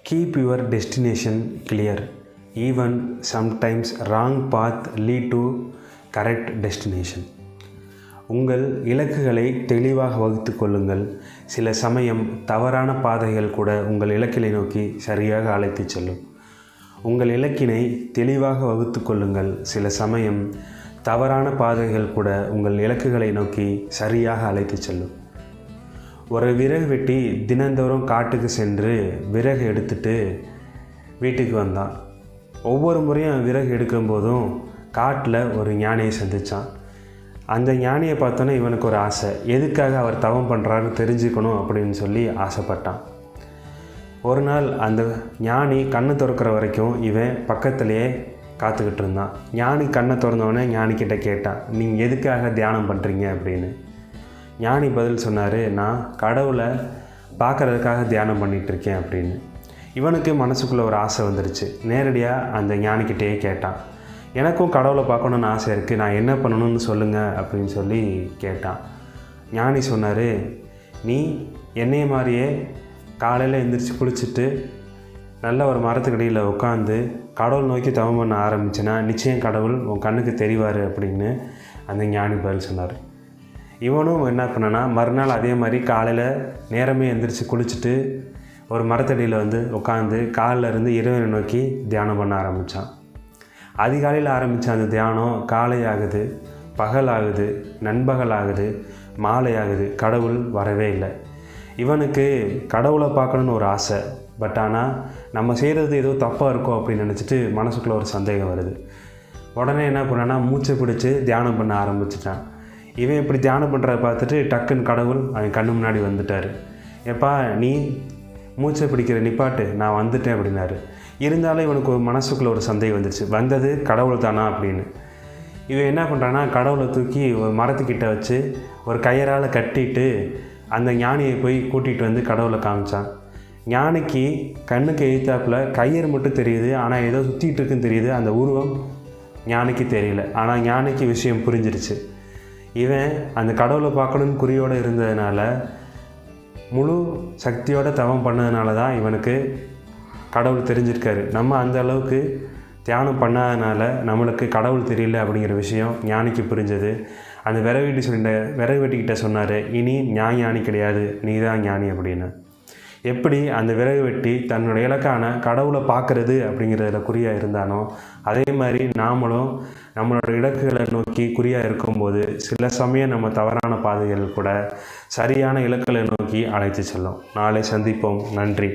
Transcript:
Keep your destination clear. Even sometimes wrong path lead to correct destination. உங்கள் இலக்குகளை தெளிவாக வகுத்து கொள்ளுங்கள். சில சமயம் தவறான பாதைகள் கூட உங்கள் இலக்கினை நோக்கி சரியாக அழைத்து செல்லும். உங்கள் இலக்கினை தெளிவாக வகுத்து கொள்ளுங்கள். சில சமயம் தவறான பாதைகள் கூட உங்கள் இலக்குகளை நோக்கி சரியாக அழைத்து செல்லும். ஒரு விறகு வெட்டி தினந்தோறும் காட்டுக்கு சென்று விறகு எடுத்துட்டு வீட்டுக்கு வந்தான். ஒவ்வொரு முறையும் விறகு எடுக்கும்போதும் காட்டில் ஒரு ஞானியை சந்தித்தான். அந்த ஞானியை பார்த்தோன்னே இவனுக்கு ஒரு ஆசை, எதுக்காக அவர் தவம் பண்ணுறாருன்னு தெரிஞ்சுக்கணும் அப்படின்னு சொல்லி ஆசைப்பட்டான். ஒரு நாள் அந்த ஞானி கண்ணை திறக்கிற வரைக்கும் இவன் பக்கத்துலேயே காத்துக்கிட்டு இருந்தான். ஞானி கண்ணை திறந்தவொடனே ஞானிக்கிட்ட கேட்டான், நீங்கள் எதுக்காக தியானம் பண்ணுறீங்க அப்படின்னு. ஞானி பதில் சொன்னார், நான் கடவுளை பார்க்குறதுக்காக தியானம் பண்ணிகிட்ருக்கேன் அப்படின்னு. இவனுக்கு மனசுக்குள்ளே ஒரு ஆசை வந்துடுச்சு. நேரடியாக அந்த ஞானிக்கிட்டேயே கேட்டான், எனக்கும் கடவுளை பார்க்கணுன்னு ஆசை இருக்குது, நான் என்ன பண்ணணும்னு சொல்லுங்கள் அப்படின்னு சொல்லி கேட்டான். ஞானி சொன்னார், நீ என்னைய மாதிரியே காலையில் எழுந்திரிச்சு குளிச்சுட்டு நல்ல ஒரு மரத்துக்கடியில் உட்காந்து கடவுள் நோக்கி தவம் பண்ண ஆரம்பிச்சுன்னா நிச்சயம் கடவுள் உன் கண்ணுக்கு தெரிவார் அப்படின்னு அந்த ஞானி பதில் சொன்னார். இவனும் என்ன பண்ணனா, மறுநாள் அதே மாதிரி காலையில் நேரமே எழுந்திரிச்சு குளிச்சுட்டு ஒரு மரத்தடியில் வந்து உட்காந்து காலில் இருந்து இறைவனை நோக்கி தியானம் பண்ண ஆரம்பித்தான். அதிகாலையில் ஆரம்பித்த அந்த தியானம் காலை ஆகுது, பகல் ஆகுது, நண்பகல் ஆகுது, மாலை ஆகுது, கடவுள் வரவே இல்லை. இவனுக்கு கடவுளை பார்க்கணுன்னு ஒரு ஆசை. பட் ஆனால் நம்ம செய்கிறது ஏதோ தப்பாக இருக்கும் அப்படின்னு நினச்சிட்டு மனசுக்குள்ளே ஒரு சந்தேகம் வருது. உடனே என்ன பண்ணான்னா, மூச்சை பிடிச்சி தியானம் பண்ண ஆரம்பிச்சிட்டான். இவன் இப்படி தியானம் பண்ணுறத பார்த்துட்டு டக்குன்னு கடவுள் அவன் கண்ணு முன்னாடி வந்துட்டார். எப்பா நீ மூச்சை பிடிக்கிற நிப்பாட்டு, நான் வந்துட்டேன் அப்படின்னாரு. இருந்தாலும் இவனுக்கு ஒரு மனசுக்குள்ளே ஒரு சந்தேகம் வந்துடுச்சு, வந்தது கடவுள் தானா அப்படின்னு. இவன் என்ன பண்ணுறான்னா, கடவுளை தூக்கி ஒரு மரத்துக்கிட்ட வச்சு ஒரு கயிறால் கட்டிட்டு அந்த ஞானியை போய் கூட்டிகிட்டு வந்து கடவுளை காமிச்சான். ஞானிக்கு கண்ணுக்கு எதிர்த்தாப்பில் கயிறு மட்டும் தெரியுது, ஆனால் ஏதோ சுற்றிட்டு இருக்குன்னு தெரியுது. அந்த உருவம் ஞானிக்கு தெரியல. ஆனால் ஞானிக்கு விஷயம் புரிஞ்சிருச்சு. இவன் அந்த கடவுளை பார்க்கணுன்னு குறியோடு இருந்ததுனால, முழு சக்தியோடு தவம் பண்ணதுனால தான் இவனுக்கு கடவுள் தெரிஞ்சிருக்காரு. நம்ம அந்த அளவுக்கு தியானம் பண்ணாதனால நம்மளுக்கு கடவுள் தெரியல அப்படிங்கிற விஷயம் ஞானிக்கு புரிஞ்சது. அந்த விறகு வெட்டிக்கிட்ட சொன்னார், இனி நான் ஞானி கிடையாது, நீ தான் ஞானி அப்படின்னு. எப்படி அந்த விறகு வெட்டி தன்னோட இலக்கான கடவுளை பார்க்குறது அப்படிங்கிறதுல குறியாக இருந்தானோ, அதே மாதிரி நாமளும் நம்மளோட இலக்குகளை நோக்கி குறியாக இருக்கும்போது சில சமயம் நம்ம தவறான பாதைகள் கூட சரியான இலக்குகளை நோக்கி அழைத்து செல்லும். நாளை சந்திப்போம். நன்றி.